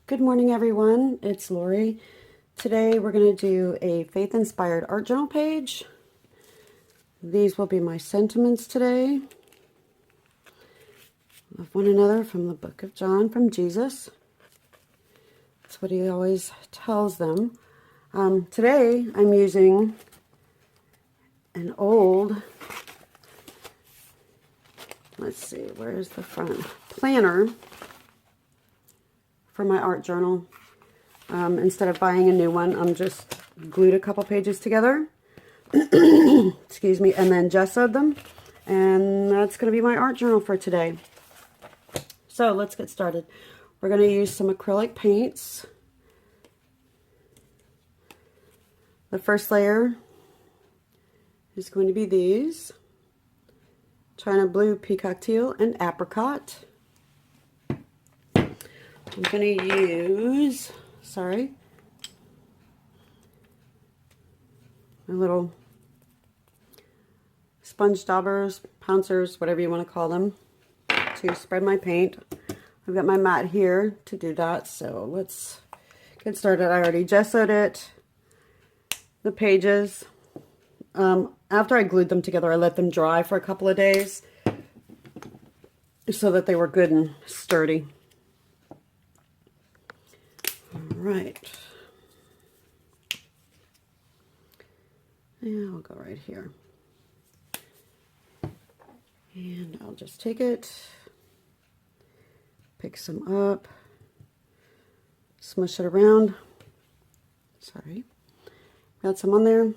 Good morning, everyone. It's Lori. Today we're going to do a faith-inspired art journal page. These will be my sentiments today. Love one another from the book of John from Jesus. That's what he always tells them. Today I'm using an old, let's see, where's the front? Planner for my art journal. Instead of buying a new one, I'm just glued a couple pages together, excuse me, and then gessoed them. And that's going to be my art journal for today. So let's get started. We're going to use some acrylic paints. The first layer is going to be these: China Blue, Peacock Teal, and Apricot. I'm going to use, my little sponge daubers, pouncers, whatever you want to call them, to spread my paint. I've got my mat here to do that, so let's get started. I already gessoed it, the pages. After I glued them together, I let them dry for a couple of days so that they were good and sturdy. Right. And I'll go right here. And I'll just take it, pick some up, smush it around. Sorry. Got some on there.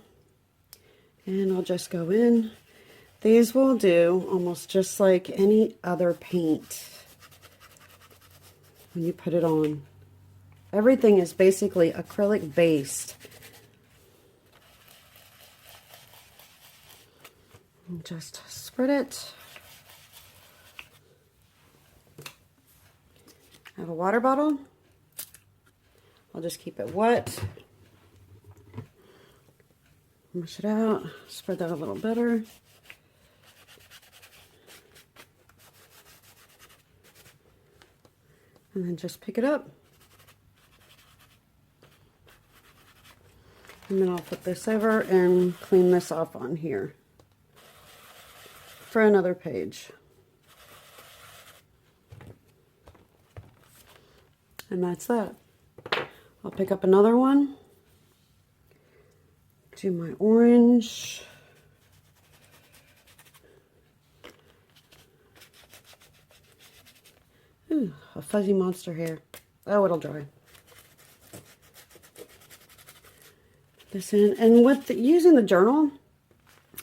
And I'll just go in. These will do almost just like any other paint when you put it on. Everything is basically acrylic based. And just spread it. I have a water bottle. I'll just keep it wet. Mush it out. Spread that a little better. And then just pick it up. And then I'll put this over and clean this off on here for another page. And that's that. I'll pick up another one. Do my orange. Ooh, a fuzzy monster hair. Oh, it'll dry. This in, and with using the journal,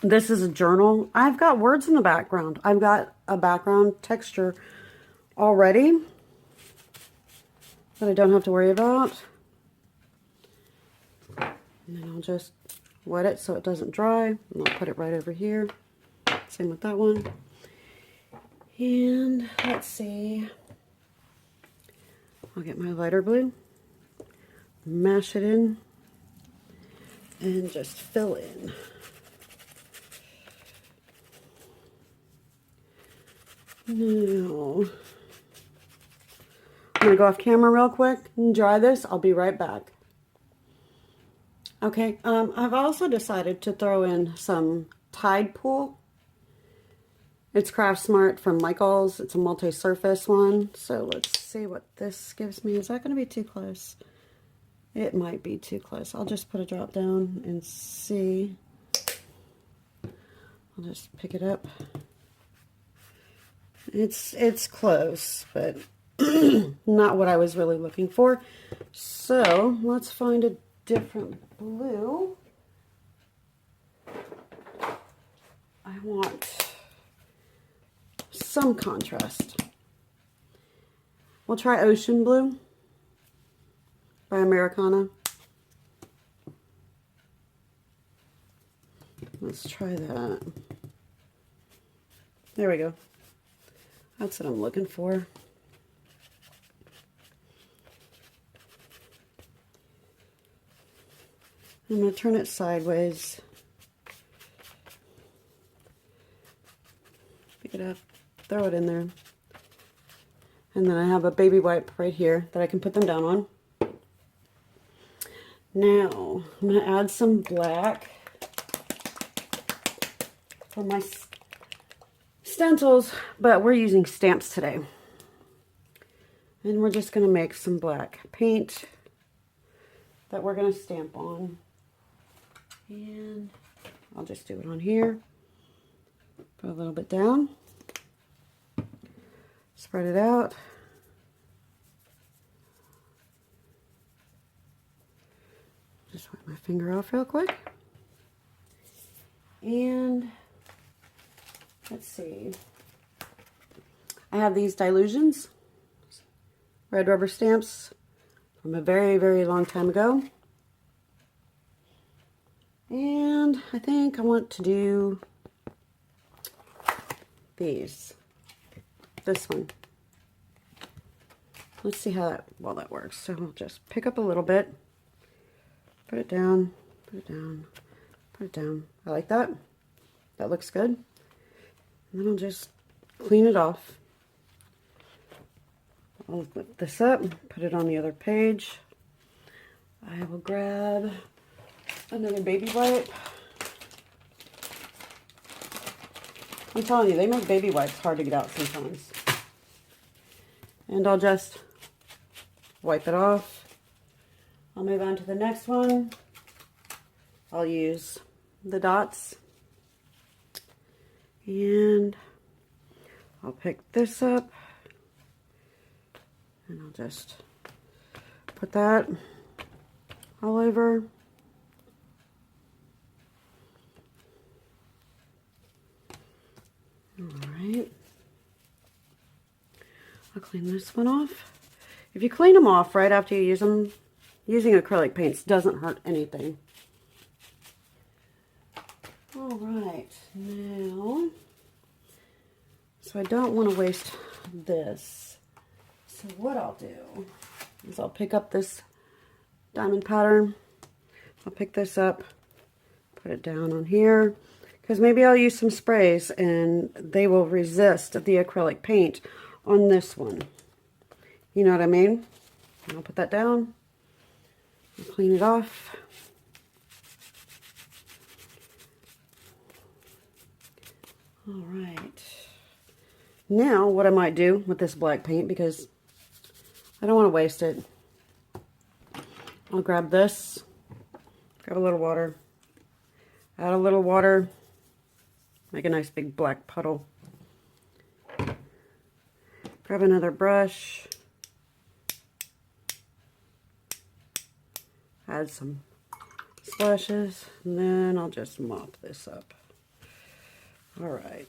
this is a journal. I've got words in the background. I've got a background texture already that I don't have to worry about. And then I'll just wet it so it doesn't dry. And I'll put it right over here. Same with that one. And let's see. I'll get my lighter blue, mash it in, and just fill in. Now, I'm going to go off camera real quick and dry this. I'll be right back. Okay, I've also decided to throw in some Tide Pool. It's Craft Smart from Michaels. It's a multi-surface one. So let's see what this gives me. Is that going to be too close? It might be too close. I'll just put a drop down and see. I'll just pick it up. It's close, but not what I was really looking for. So let's find a different blue. I want some contrast. We'll try Ocean Blue by Americana. Let's try that. There we go. That's what I'm looking for. I'm going to turn it sideways. Pick it up, throw it in there. And then I have a baby wipe right here that I can put them down on. Now, I'm going to add some black for my stencils, but we're using stamps today. And we're just going to make some black paint that we're going to stamp on. And I'll just do it on here. Put a little bit down. Spread it out. Just wipe my finger off real quick. And let's see. I have these Dilutions red rubber stamps from a very, very long time ago. And I think I want to do these. This one. Let's see how that works. So I'll just pick up a little bit, put it down, put it down, put it down. I like that. That looks good. And then I'll just clean it off. I'll flip this up, put it on the other page. I will grab another baby wipe. I'm telling you, they make baby wipes hard to get out sometimes. And I'll just wipe it off. I'll move on to the next one. I'll use the dots. And I'll pick this up. And I'll just put that all over. Alright. I'll clean this one off. If you clean them off right after you use them, using acrylic paints doesn't hurt anything. Alright, now, so I don't want to waste this. So what I'll do is I'll pick up this diamond pattern. I'll pick this up, put it down on here, because maybe I'll use some sprays and they will resist the acrylic paint on this one. You know what I mean? And I'll put that down, I'll clean it off. All right. Now what I might do with this black paint, because I don't want to waste it, I'll grab this, grab a little water, add a little water, make a nice big black puddle. Grab another brush, add some splashes, and then I'll just mop this up. All right.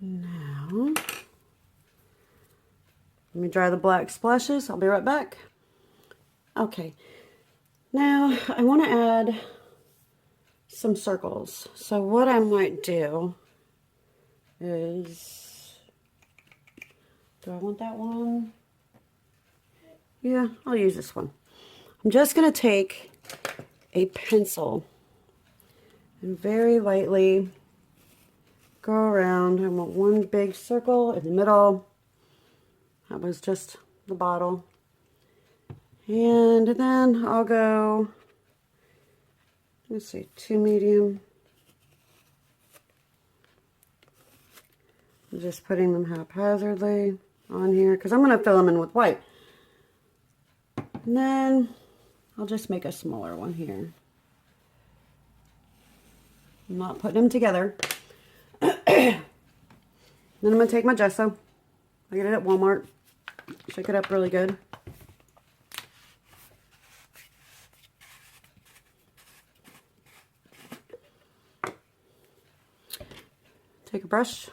Now, let me dry the black splashes. I'll be right back. Okay. Now, I want to add some circles. So what I might do is, do I want that one? Yeah, I'll use this one. I'm just going to take a pencil and very lightly go around. I want one big circle in the middle. That was just the bottle. And then I'll go, let's see, 2 medium. I'm just putting them haphazardly on here because I'm going to fill them in with white. And then I'll just make a smaller one here. I'm not putting them together. Then I'm going to take my gesso. I get it at Walmart. Shake it up really good. Take a brush.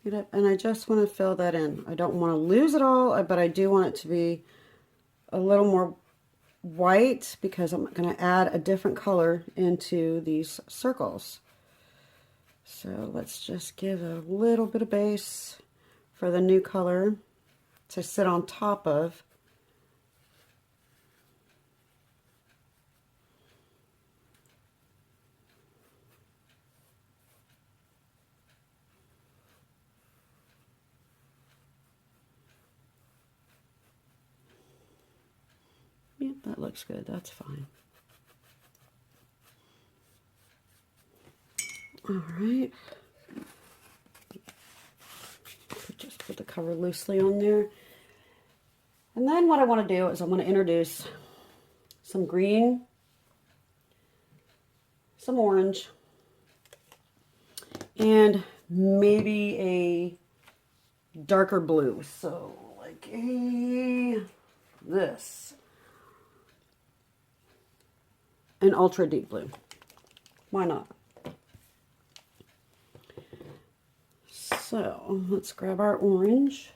Get it, and I just want to fill that in. I don't want to lose it all, but I do want it to be a little more white because I'm going to add a different color into these circles. So let's just give a little bit of base for the new color to sit on top of. that looks good. That's fine. All right. Just put the cover loosely on there. And then what I want to do is I want to introduce some green, some orange, and maybe a darker blue. So like this. An ultra deep blue. Why not? So let's grab our orange.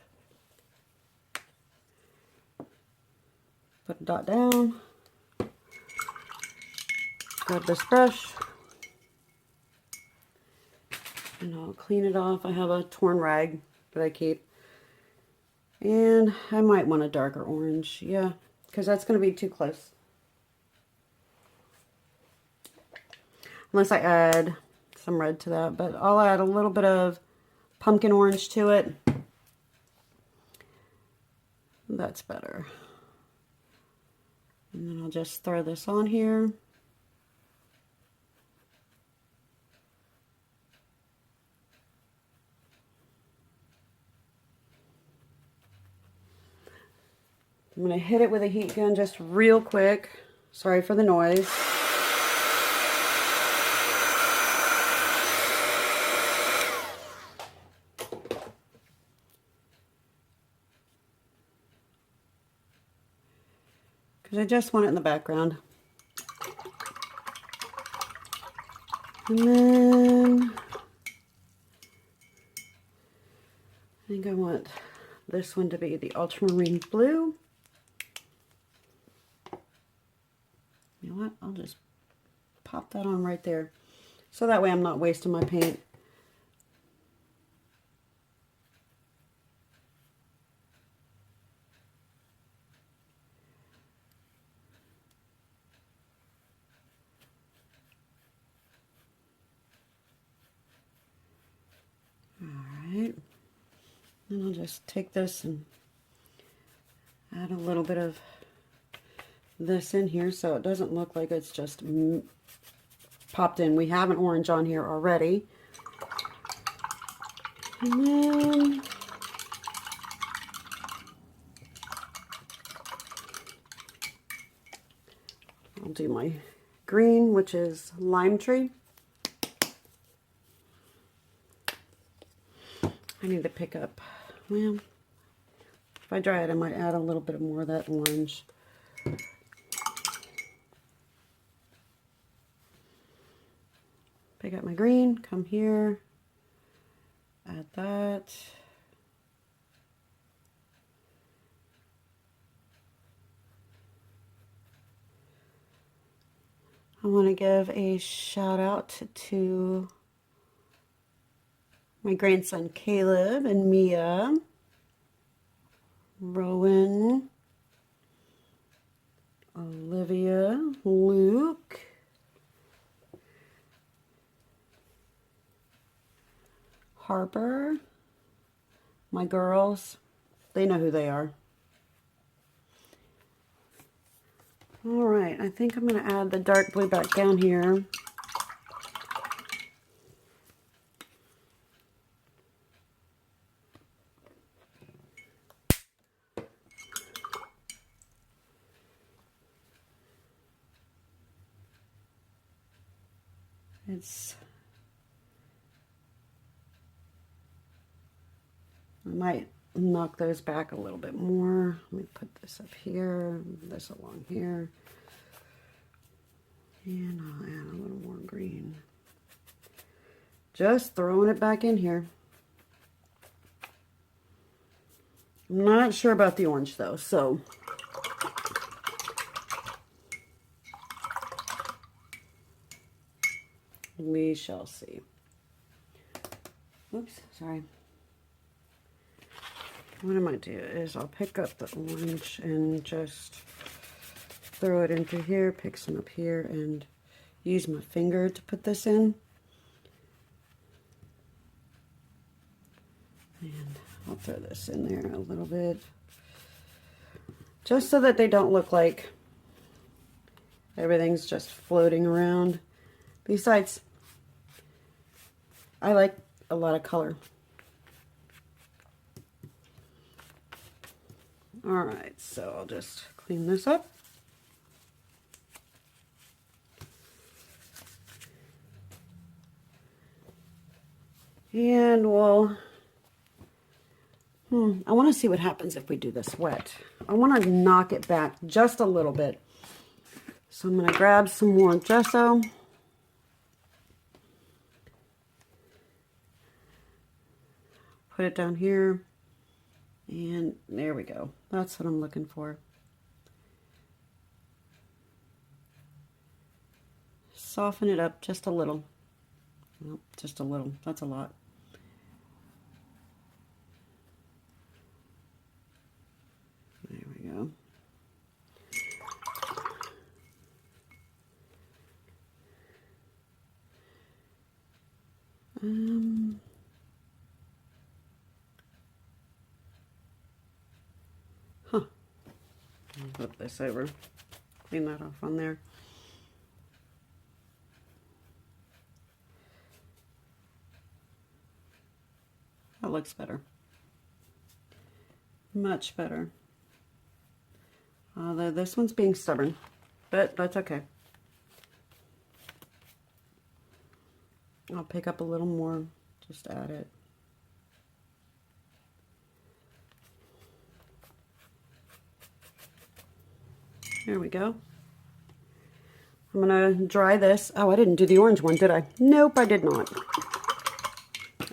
Put a dot down. Grab this brush. And I'll clean it off. I have a torn rag that I keep. And I might want a darker orange. Yeah, because that's going to be too close. Unless I add some red to that. But I'll add a little bit of pumpkin orange to it. That's better. And then I'll just throw this on here. I'm going to hit it with a heat gun just real quick. Sorry for the noise. Because I just want it in the background. And then I think I want this one to be the ultramarine blue. You know what? I'll just pop that on right there. So that way I'm not wasting my paint. Alright. Then I'll just take this and add a little bit of this in here so it doesn't look like it's just popped in. We have an orange on here already. And then I'll do my green, which is lime tree. I need to pick up, well, if I dry it, I might add a little bit more of that orange. Pick up my green, come here, add that. I want to give a shout out to my grandson Caleb and Mia, Rowan, Olivia, Luke, Harper, my girls. They know who they are. All right, I think I'm going to add the dark blue back down here. I might knock those back a little bit more. Let me put this up here, this along here. And I'll add a little more green. Just throwing it back in here. I'm not sure about the orange though, so we shall see. Oops, sorry. What I might do is I'll pick up the orange and just throw it into here, pick some up here, and use my finger to put this in. And I'll throw this in there a little bit, just so that they don't look like Everything's just floating around. Besides, I like a lot of color. All right, so I'll just clean this up. And we'll, I want to see what happens if we do this wet. I want to knock it back just a little bit. So I'm going to grab some more gesso. Put it down here. And there we go. That's what I'm looking for. Soften it up just a little. Well, just a little. That's a lot. There we go. Flip this over. Clean that off on there. That looks better. Much better. Although this one's being stubborn, but that's okay. I'll pick up a little more, just add it. There we go. I'm gonna dry this. Oh, I didn't do the orange one, did I? Nope, I did not.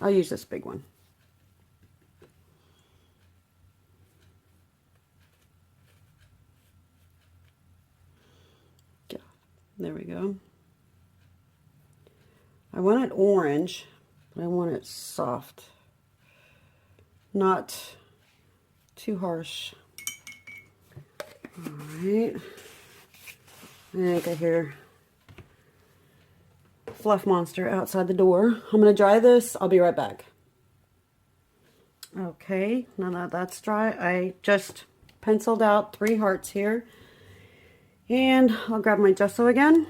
I'll use this big one. Yeah, there we go. I want it orange, but I want it soft. Not too harsh. All right. I think I hear Fluff Monster outside the door. I'm going to dry this. I'll be right back. Okay, now that that's dry, I just penciled out 3 hearts here. And I'll grab my gesso again,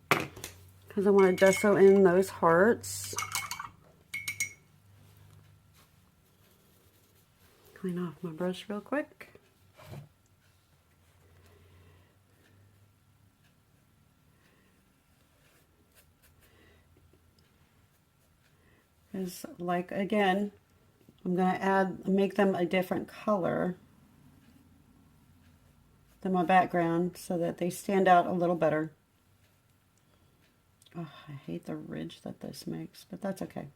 because I want to gesso in those hearts. Clean off my brush real quick. Is like, again, I'm going to make them a different color than my background so that they stand out a little better. Oh, I hate the ridge that this makes, but that's okay.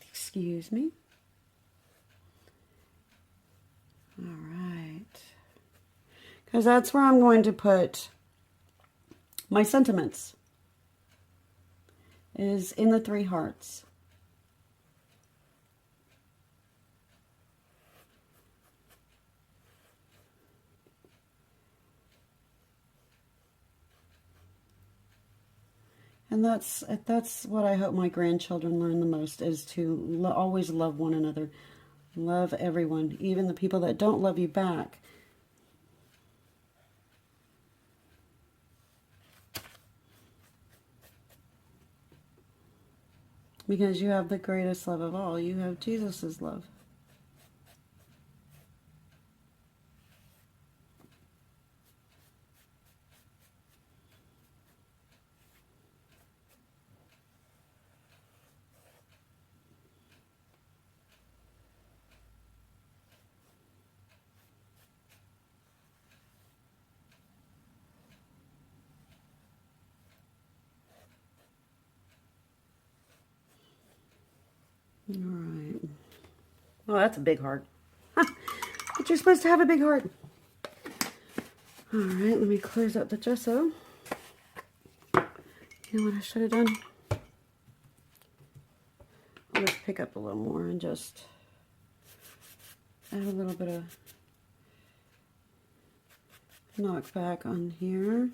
Excuse me. All right. Because that's where I'm going to put my sentiments. Is in the 3 hearts. And that's what I hope my grandchildren learn the most, is to always love one another. Love everyone, even the people that don't love you back. Because you have the greatest love of all. You have Jesus' love. All right. Oh, that's a big heart. Huh. But you're supposed to have a big heart. All right, let me close up the gesso. You know what I should have done? I'll just pick up a little more and just add a little bit of knock back on here.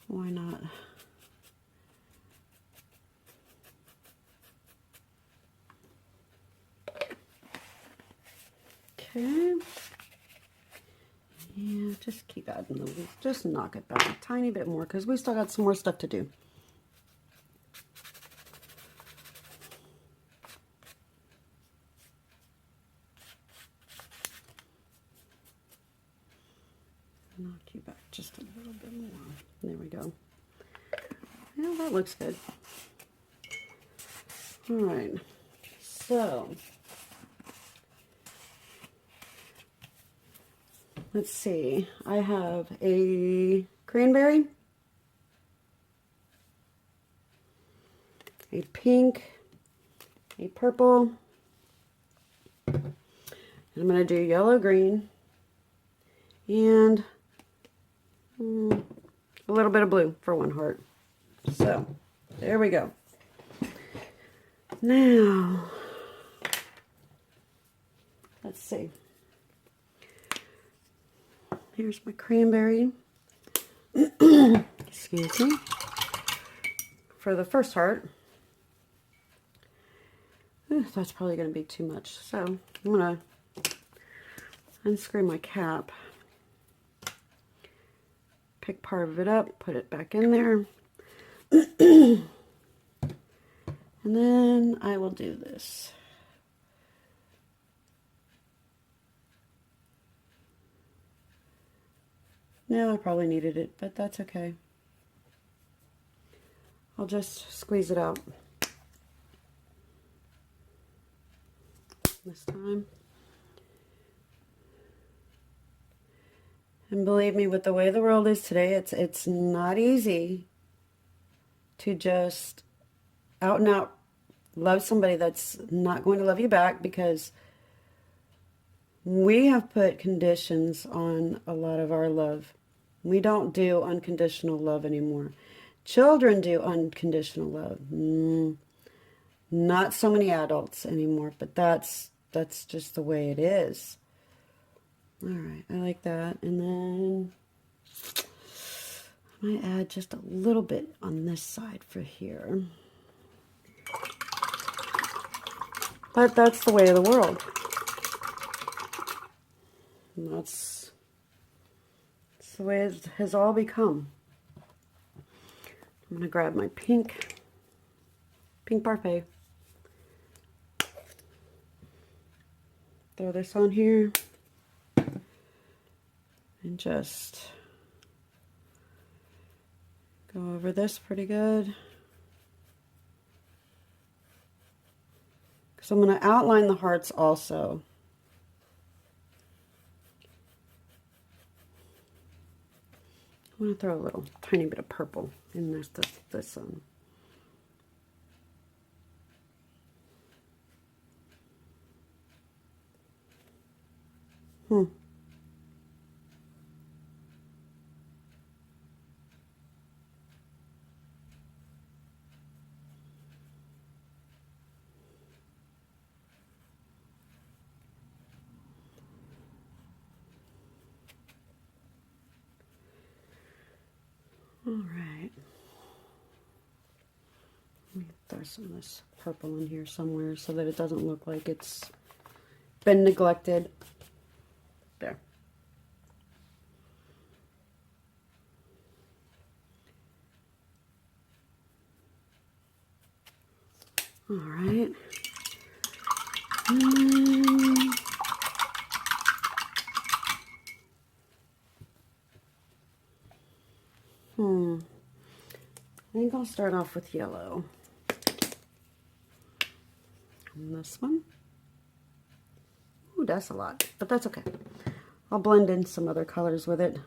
Why not? Okay. Yeah, just keep adding those. Just knock it back a tiny bit more because we still got some more stuff to do. Knock you back just a little bit more. There we go. Yeah, that looks good. All right. So let's see. I have a cranberry, a pink, a purple, and I'm going to do yellow, green, and a little bit of blue for one heart. So there we go. Now, let's see. Here's my cranberry. Excuse me. For the first heart. That's probably going to be too much. So I'm going to unscrew my cap. Pick part of it up, put it back in there. And then I will do this. No, I probably needed it, but that's okay. I'll just squeeze it out this time. And believe me, with the way the world is today, it's not easy to just out and out love somebody that's not going to love you back, because we have put conditions on a lot of our love. We don't do unconditional love anymore. Children do unconditional love. Not so many adults anymore, but that's just the way it is. All right, I like that. And then I might add just a little bit on this side for here. But that's the way of the world. And that's the way it has all become. I'm going to grab my pink parfait. Throw this on here. And just go over this pretty good. Because I'm going to outline the hearts also. I'm going to throw a little tiny bit of purple in this one. All right. Let me throw some of this purple in here somewhere so that it doesn't look like it's been neglected. There. All right. I think I'll start off with yellow. And this one. Ooh, that's a lot, but that's okay. I'll blend in some other colors with it.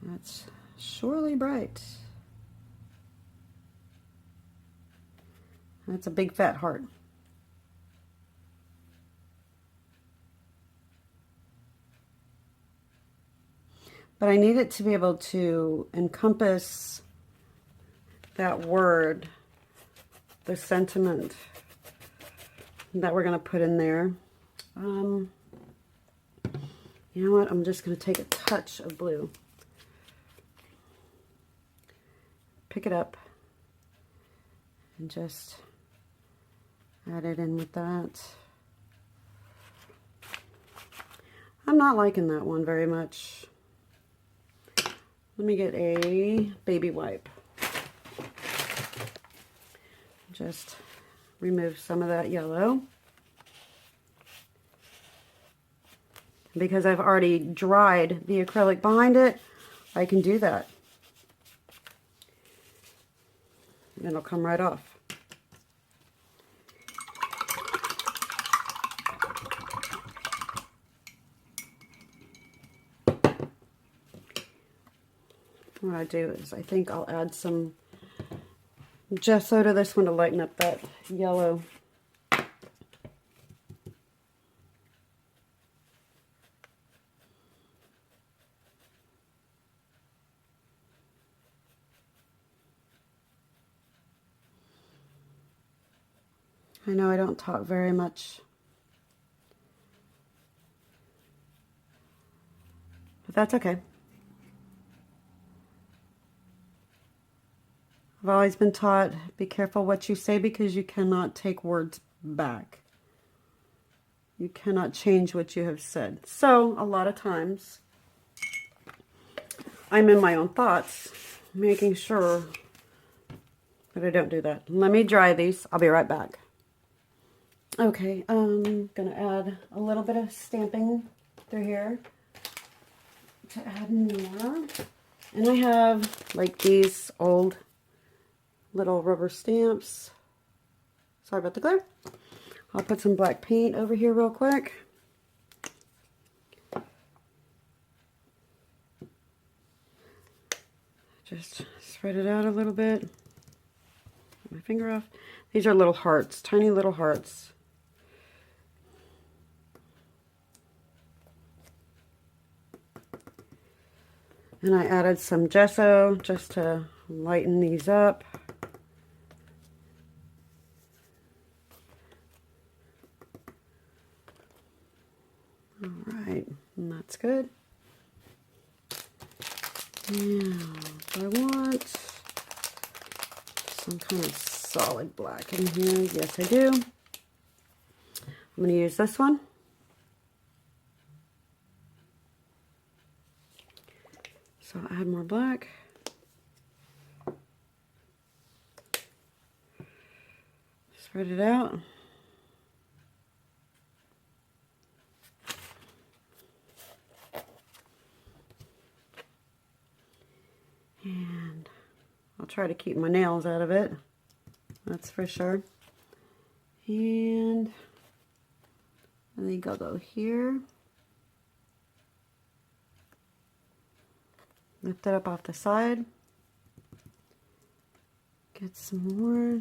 That's surely bright. That's a big fat heart. But I need it to be able to encompass that word, the sentiment that we're going to put in there. You know what? I'm just going to take a touch of blue. Pick it up and just add it in with that. I'm not liking that one very much. Let me get a baby wipe. Just remove some of that yellow. Because I've already dried the acrylic behind it, I can do that. And it'll come right off. What I do is I think I'll add some gesso to this one to lighten up that yellow. I know I don't talk very much, but that's okay. I've always been taught, be careful what you say because you cannot take words back. You cannot change what you have said. So, a lot of times, I'm in my own thoughts, making sure that I don't do that. Let me dry these. I'll be right back. Okay, I'm going to add a little bit of stamping through here to add more. And I have, like, these old little rubber stamps. Sorry about the glare. I'll put some black paint over here real quick. Just spread it out a little bit. Get my finger off. These are little hearts, tiny little hearts. And I added some gesso just to lighten these up. All right, and that's good. Now, do I want some kind of solid black in here? Yes, I do. I'm going to use this one. So I'll add more black. Spread it out. And I'll try to keep my nails out of it. That's for sure. And I think I'll go here. Lift it up off the side. Get some more.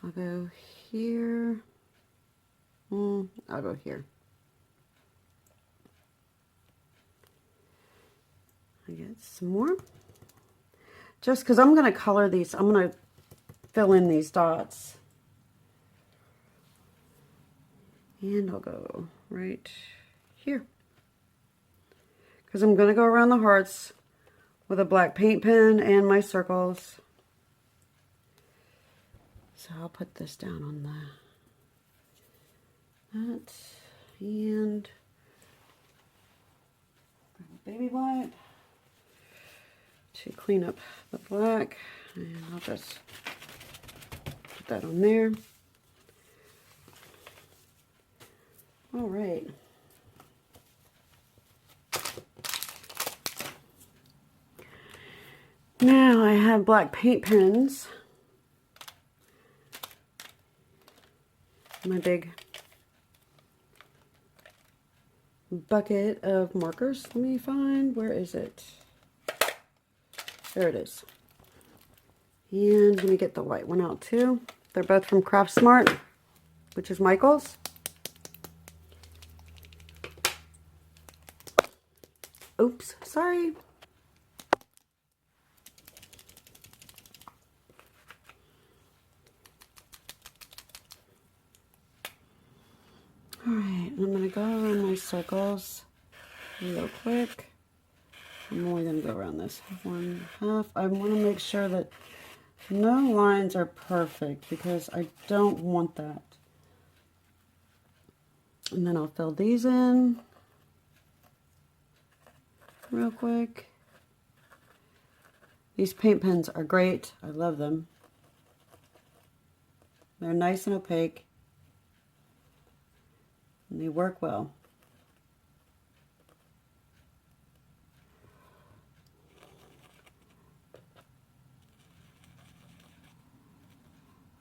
I'll go here. I'll go here. I get some more. Just because I'm going to color these, I'm going to fill in these dots. And I'll go right here. Because I'm going to go around the hearts with a black paint pen and my circles. So I'll put this down on that. And baby wipe to clean up the black. And I'll just put that on there. All right. Now I have black paint pens. My big bucket of markers. Let me find, where is it? There it is. And let me get the white one out too. They're both from Craft Smart, which is Michael's. Oops, sorry. Alright, I'm going to go around my circles real quick. I'm only going to go around this one half. I want to make sure that no lines are perfect because I don't want that. And then I'll fill these in real quick. These paint pens are great. I love them. They're nice and opaque. And they work well.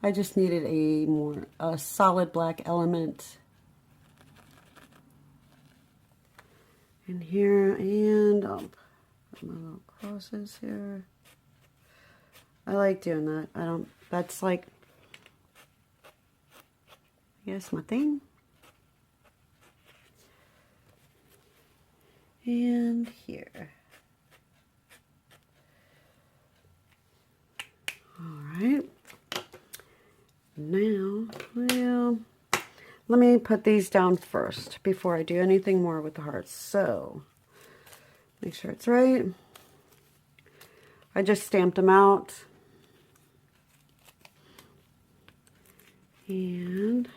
I just needed a solid black element in here, and I'll put my little crosses here. I like doing that. That's like, I guess, my thing. And here. All right. Now, well, let me put these down first before I do anything more with the hearts. So, make sure it's right. I just stamped them out. And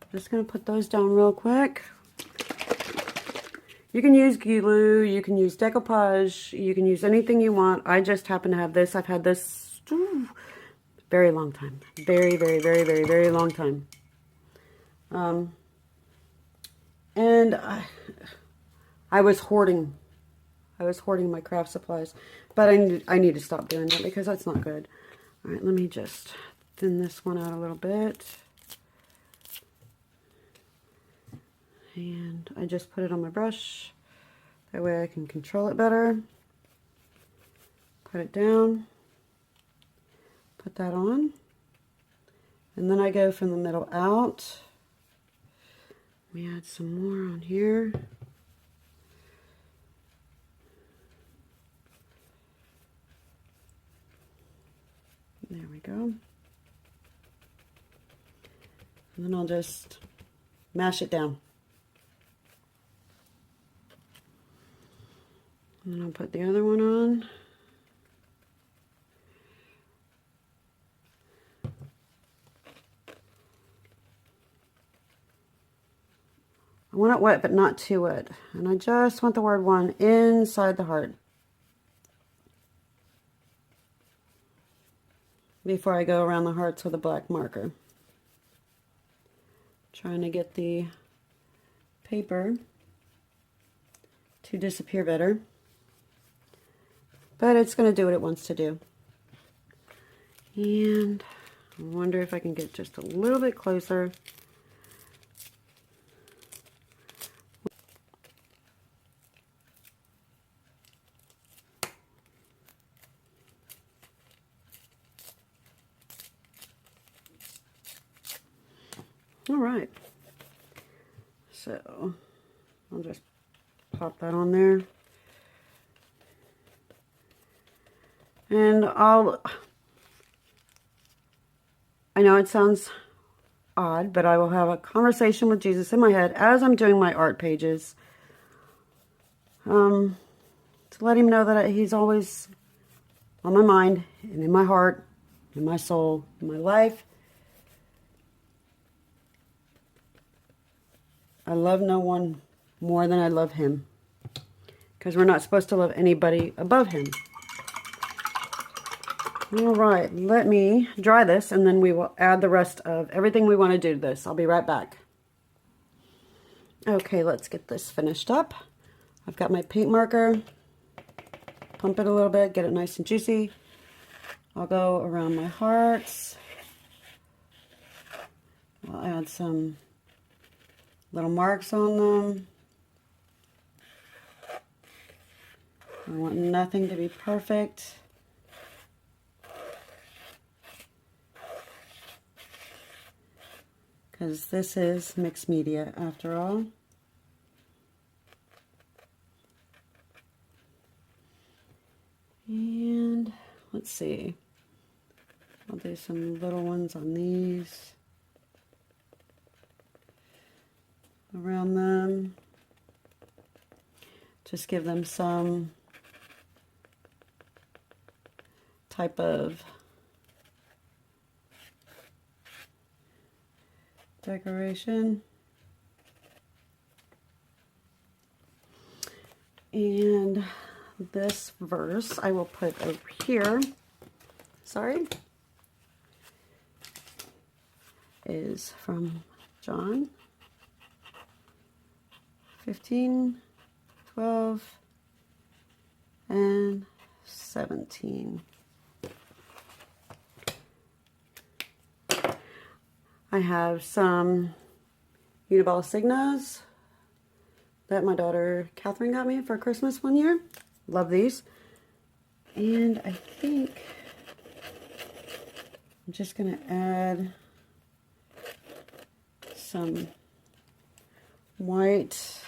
I'm just going to put those down real quick. You can use glue, you can use decoupage, you can use anything you want. I just happen to have this. I've had this very long time. Very, very, very, very, very long time. And I was hoarding. I was hoarding my craft supplies. But I need to stop doing that because that's not good. All right, let me just thin this one out a little bit. And I just put it on my brush. That way I can control it better. Put it down. Put that on. And then I go from the middle out. Let me add some more on here. There we go. And then I'll just mash it down. And then I'll put the other one on. I want it wet, but not too wet. And I just want the word one inside the heart before I go around the hearts with a black marker. Trying to get the paper to disappear better. But it's going to do what it wants to do. And I wonder if I can get just a little bit closer. All right. So I'll just pop that on there. And I know it sounds odd, but I will have a conversation with Jesus in my head as I'm doing my art pages. To let him know that he's always on my mind and in my heart, in my soul, in my life. I love no one more than I love him. Because we're not supposed to love anybody above him. All right, let me dry this and then we will add the rest of everything we want to do to this. I'll be right back. Okay, let's get this finished up. I've got my paint marker. Pump it a little bit, get it nice and juicy. I'll go around my hearts. I'll add some little marks on them. I want nothing to be perfect. Because this is mixed media after all. And let's see. I'll do some little ones on these. Around them. Just give them some type of decoration. And this verse I will put over here. Sorry. Is from John 15, 12, and 17. I have some Uniball Signas that my daughter Catherine got me for Christmas one year. Love these. And I think I'm just going to add some white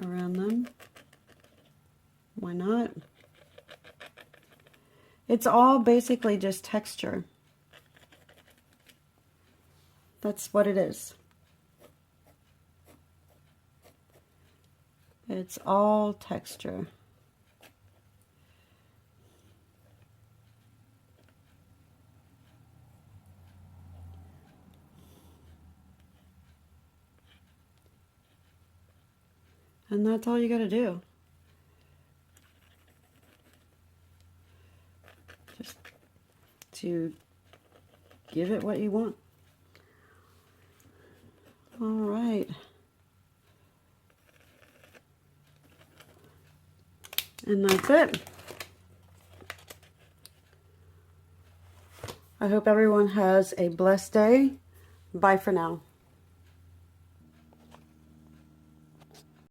around them. Why not? It's all basically just texture. That's what it is. It's all texture. And that's all you got to do. Just to give it what you want. All right. And that's it. I hope everyone has a blessed day. Bye for now.